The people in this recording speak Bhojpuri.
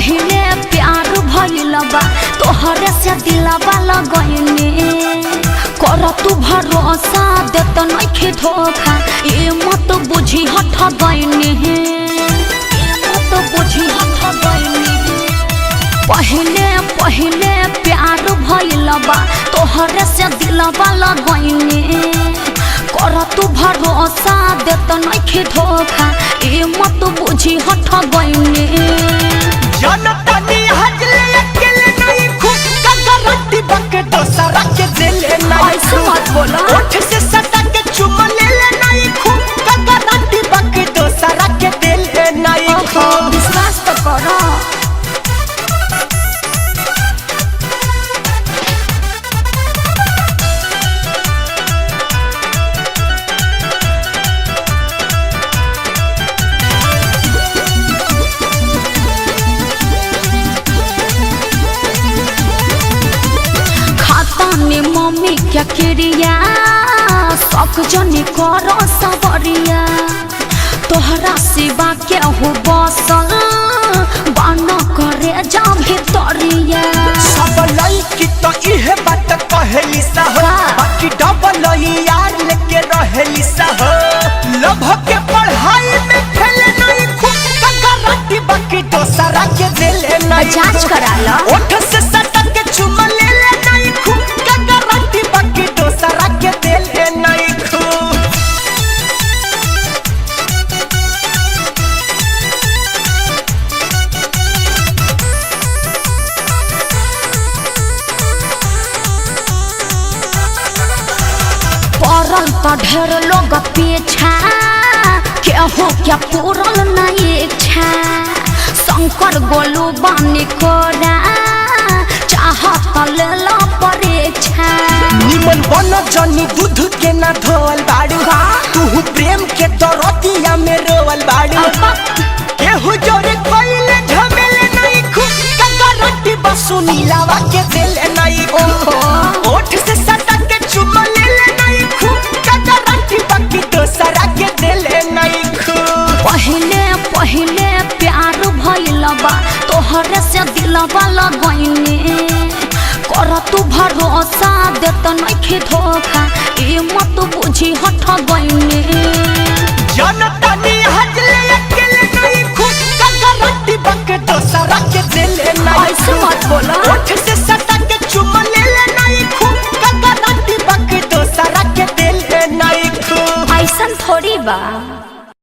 पहिले प्यार भइल बा तोहरे से दिलवा लगइने कर तू भरोसा देत नइखे धोखा ए मत बुझी हठ गइने मत बुझी हठ गइने पहिले प्यार भइल बा तोहरे से दिलवा लगइने कर तू भरोसा देत नइखे धोखा ए मत बुझी हठ गइने जनतानी हजले अकेले नहीं खूब का गारंटी बके दोसरा के दिले नहीं ऐसे मत बोला ओठ से सटा के चुम ले ले नहीं खूब का गारंटी बके दोसरा के दिले नहीं खूब विश्वास तो करो मम्मी क्या क्रिया शौक जनी करो सबरिया तोहरा सिवा के हो बसल बन करे जा भितरिया सब लड़की तो इहे बात कहली सा हो बाकी डबल यार लेके रहली सा हो लभ के पढ़ाई में खेले नहीं खूब का गारंटी बाकी दोसरा के दिले नहीं जांच करा लो ओठ से सटा के चुम ले ले नहीं खूब का गारंटी बाकी दोसरा के दिले नहीं खूब पड़ल तो ढेर लोग पीछा केहू क्या पूरल नहीं इच्छा शंकर गोलू बानी कोरा चाहत ले लो परीक्षा निमन बन जनी दूध के ना धोवल बाड़ू तू प्रेम के दरतिया में रोवल बाड़ू केहू जोरे कोइले झमेले नहीं खूब का गारंटी बसु नीलावा के दिले नहीं ओहो ओठ से सटा के चुम ले ले नहीं खूब का गारंटी बाकी दोसरा के दिले नहीं खूब पहिले प्यार भइल बा तोहरे से दिलवा लगइने कर तू भरोसा देत नइखे धोखा ए मत बुझी हठ गइने जनतानी हजले अकेले नहीं खूब का गारंटी बाकी दोसरा के दिले नहीं ऐसे मत बोला ओठ से सटा के चुम ले ले नहीं खूब का गारंटी बाकी दोसरा के दिले नहीं खूब ऐसन थोड़ी बा।